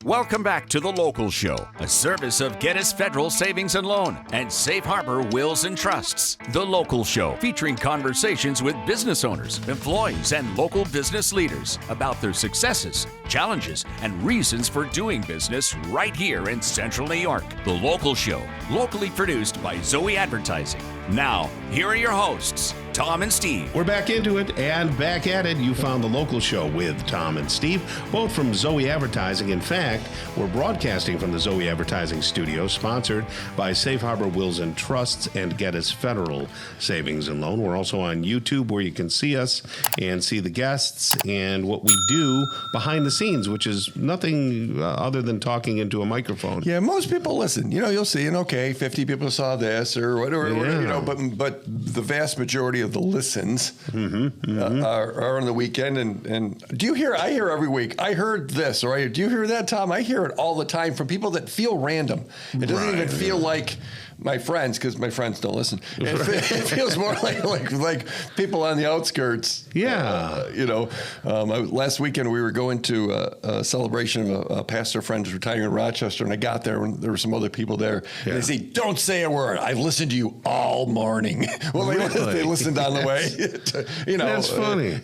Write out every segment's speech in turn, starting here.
Welcome back to The Local Show, a service of Gettys Federal Savings and Loan and Safe Harbor Wills and Trusts. The Local Show, featuring conversations with business owners, employees, and local business leaders about their successes, challenges, and reasons for doing business right here in Central New York. The Local Show, locally produced by Zoey Advertising. Now, here are your hosts, Tom and Steve. We're back into it and back at it. You found The Local Show with Tom and Steve, both from Zoey Advertising. In fact, we're broadcasting from the Zoey Advertising studio, sponsored by Safe Harbor Wills and Trusts and Gettys Federal Savings and Loan. We're also on YouTube, where you can see us and see the guests and what we do behind the scenes, which is nothing other than talking into a microphone. Yeah, most people listen. You know, you'll see, and okay, 50 people saw this or whatever, you know, but the vast majority of the listens are on the weekend. And do you hear? I hear every week. I heard this, or do you hear that, Tom? I hear it all the time from people that feel random. It doesn't even feel like my friends, because my friends don't listen. It feels more like people on the outskirts. Yeah. Last weekend we were going to a celebration of a pastor friend who's retiring in Rochester, and I got there and there were some other people there. Yeah. And they say, "Don't say a word. I've listened to you all morning." Well, they listened on the way. That's funny.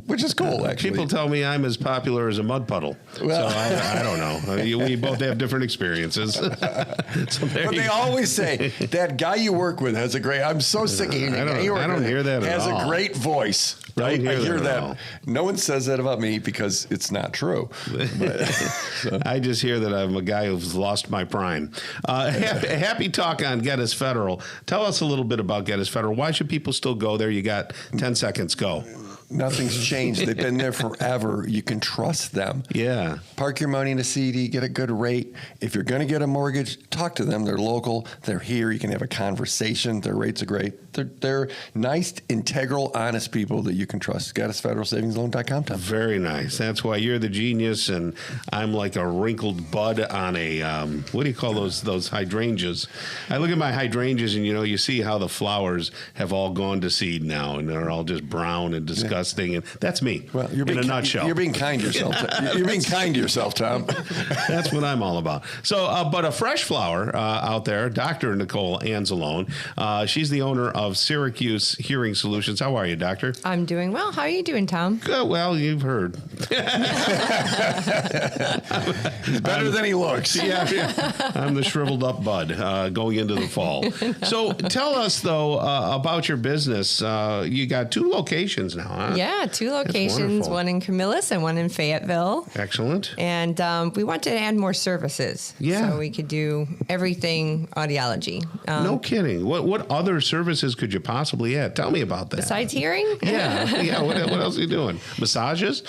Which is cool, actually. People tell me I'm as popular as a mud puddle. Well, so I don't know. We both have different experiences. But they always say, that guy you work with has a great, I'm so sick of hearing I don't hear that at all. Has a great voice. Right? I hear that. No one says that about me because it's not true. I just hear that I'm a guy who's lost my prime. Happy talk on Gettys Federal. Tell us a little bit about Gettys Federal. Why should people still go there? You got 10 seconds. Go. Nothing's changed. They've been there forever. You can trust them. Yeah. Park your money in a CD, get a good rate. If you're going to get a mortgage, talk to them. They're local. They're here. You can have a conversation. Their rates are great. They're nice, integral, honest people that you can trust. GettysFederalSavingsLoan.com, Tom. Very nice. That's why you're the genius, and I'm like a wrinkled bud on a, what do you call those hydrangeas? I look at my hydrangeas, and you see how the flowers have all gone to seed now, and they're all just brown and disgusting. And that's me. Well, in a nutshell. You're being kind to yourself. You're being kind to yourself, Tom. That's what I'm all about. So, but a fresh flower out there, Dr. Nicole Anzalone. She's the owner of Syracuse Hearing Solutions. How are you, Doctor? I'm doing well. How are you doing, Tom? Good. Well, you've heard. He's better than he looks. Yeah. I'm the shriveled up bud going into the fall. So, tell us though about your business. You got 2 locations now, huh? Yeah, 2 locations, one in Camillus and one in Fayetteville. Excellent. And we wanted to add more services. Yeah. So we could do everything audiology. No kidding. What other services could you possibly add? Tell me about that. Besides hearing? Yeah. What else are you doing? Massages?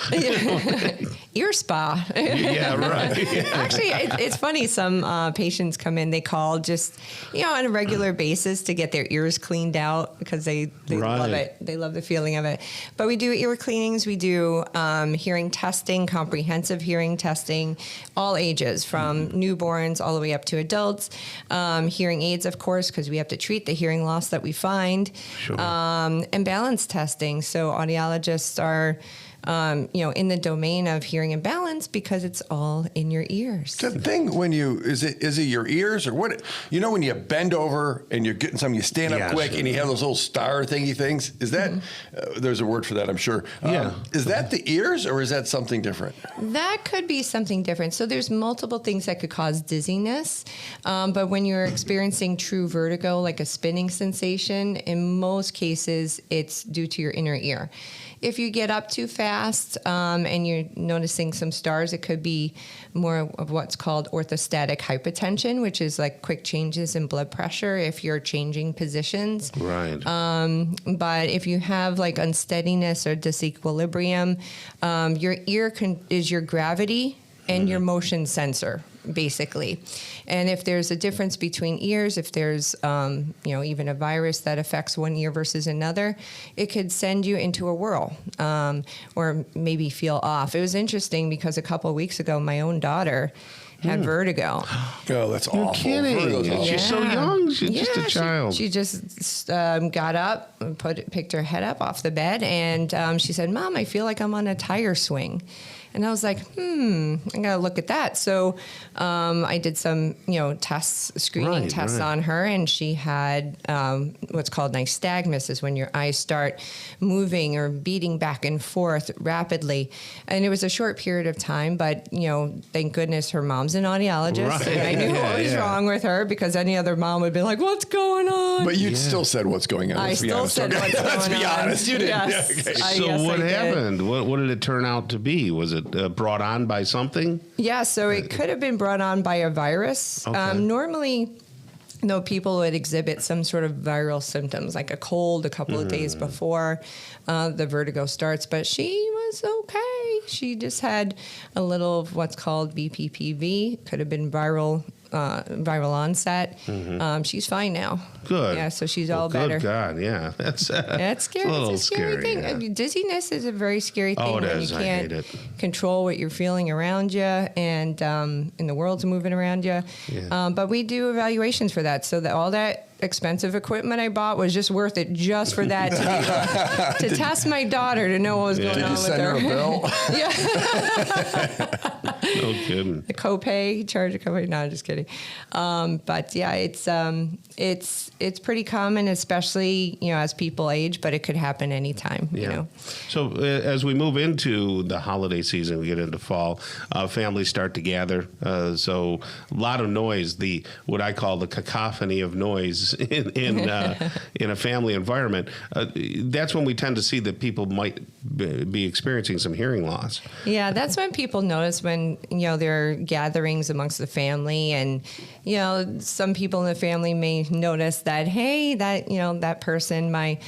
Ear spa. Yeah, right. Actually, it's funny. Some patients come in, they call just, on a regular basis to get their ears cleaned out because they love it. They love the feeling of it. But we do ear cleanings. We do hearing testing, comprehensive hearing testing, all ages, from newborns all the way up to adults. Hearing aids, of course, because we have to treat the hearing loss that we find. Sure. And balance testing. So audiologists are in the domain of hearing and balance because it's all in your ears. The thing when is it your ears or what? When you bend over and you're getting something, you stand up quick and you have those little star thingy things. Is that, there's a word for that, I'm sure. Is that the ears or is that something different? That could be something different. So there's multiple things that could cause dizziness. But when you're experiencing true vertigo, like a spinning sensation, in most cases, it's due to your inner ear. If you get up too fast and you're noticing some stars, it could be more of what's called orthostatic hypotension, which is like quick changes in blood pressure if you're changing positions. Right. But if you have like unsteadiness or disequilibrium, your ear is your gravity and your motion sensor, basically. And if there's a difference between ears, if there's, even a virus that affects one ear versus another, it could send you into a whirl or maybe feel off. It was interesting because a couple of weeks ago, my own daughter had vertigo. Oh, that's awful. You're kidding. She's so young. She's just a child. She just got up, and picked her head up off the bed, and she said, "Mom, I feel like I'm on a tire swing." And I was like, I got to look at that. So I did some, screening tests on her, and she had what's called nystagmus, is when your eyes start moving or beating back and forth rapidly. And it was a short period of time, but, thank goodness her mom's an audiologist. And I knew what was wrong with her, because any other mom would be like, what's going on? But you still said what's going on. I still said what's going on. Let's be honest. You didn't. Yes. Okay. So what happened? What did it turn out to be? Was it brought on by something? Yeah, so it could have been brought on by a virus. Okay. Normally, people would exhibit some sort of viral symptoms, like a cold a couple of days before the vertigo starts, but she was okay. She just had a little of what's called BPPV. Could have been viral onset. She's fine now. Good. Yeah, so she's all better. Good God, yeah. That's scary. It's a little It's a scary thing. yeah. Dizziness is a very scary thing It when is. you I can't hate it. control what you're feeling around you, and the world's moving around you. Yeah. But we do evaluations for that, so that all that expensive equipment I bought was just worth it just for that to test my daughter, to know what was going on with her. Did you send her a bill? Yeah. No kidding. The copay, charge a copay. No, I'm just kidding. But yeah, it's pretty common, especially as people age. But it could happen anytime. Yeah. So as we move into the holiday season, we get into fall. Families start to gather. So a lot of noise. What I call the cacophony of noise in a family environment. That's when we tend to see that people might be experiencing some hearing loss. Yeah, that's when people notice, when there are gatherings amongst the family, and some people in the family may notice that, hey, that person, my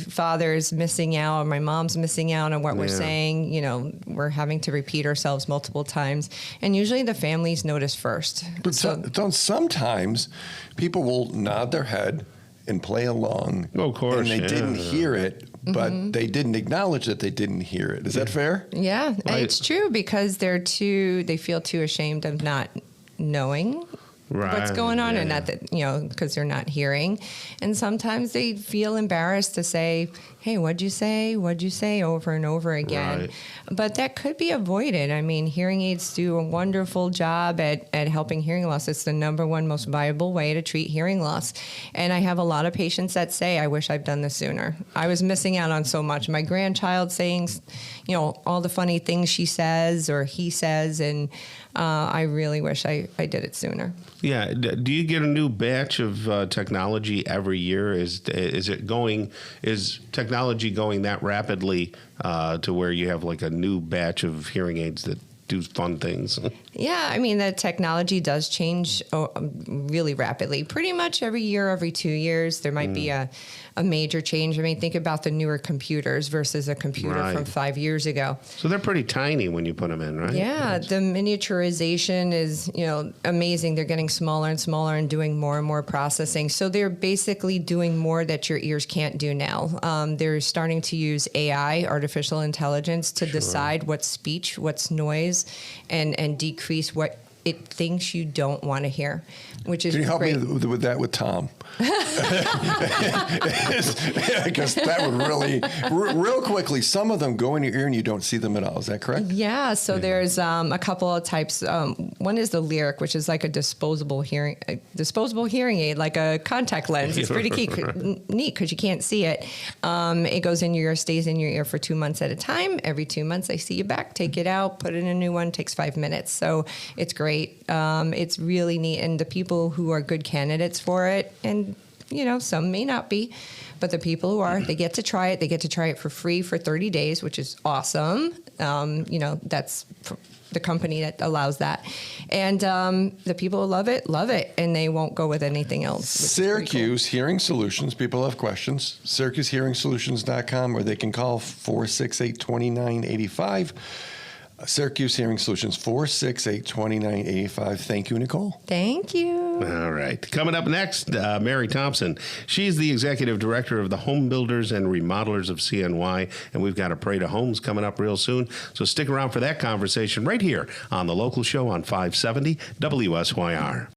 father's missing out, or my mom's missing out on what we're saying. We're having to repeat ourselves multiple times, and usually the families notice first. But sometimes people will nod their head and play along. Oh, of course, and they didn't hear it, but they didn't acknowledge that they didn't hear it. Is that fair? Yeah, it's true, because they feel too ashamed of not knowing what's going on, and not that, because they're not hearing. And sometimes they feel embarrassed to say, hey, what'd you say? What'd you say? Over and over again. Right. But that could be avoided. I mean, hearing aids do a wonderful job at helping hearing loss. It's the number one most viable way to treat hearing loss. And I have a lot of patients that say, I wish I'd done this sooner. I was missing out on so much. My grandchild saying, all the funny things she says or he says, and I really wish I did it sooner. Yeah. Do you get a new batch of technology every year? Is technology going that rapidly to where you have like a new batch of hearing aids that do fun things? Yeah, I mean, the technology does change really rapidly. Pretty much every year, every 2 years, there might be a major change. I mean, think about the newer computers versus a computer from 5 years ago. So they're pretty tiny when you put them in, right? Yeah, the miniaturization is, amazing. They're getting smaller and smaller and doing more and more processing. So they're basically doing more that your ears can't do now. They're starting to use AI, artificial intelligence, to decide what's speech, what's noise, and decrease what it thinks you don't want to hear, which is Can you help great. me with that with Tom? Because that would really, real quickly, some of them go in your ear and you don't see them at all. Is that correct? Yeah, so there's a couple of types. One is the Lyric, which is like a disposable hearing aid, like a contact lens. It's pretty neat because you can't see it. It goes in your ear, stays in your ear for 2 months at a time. Every 2 months, I see you back, take it out, put in a new one. Takes 5 minutes, so it's great. It's really neat, and the people who are good candidates for it, and some may not be, but the people who are, they get to try it. They get to try it for free for 30 days, which is awesome. That's the company that allows that. And the people who love it, and they won't go with anything else. Syracuse Hearing Solutions, people have questions. SyracuseHearingSolutions.com, or they can call 468-2985. Syracuse Hearing Solutions, 468-2985. Thank you, Nicole. Thank you. All right. Coming up next, Mary Thompson. She's the executive director of the Home Builders and Remodelers of CNY, and we've got a Parade of Homes coming up real soon. So stick around for that conversation right here on The Local Show on 570 WSYR.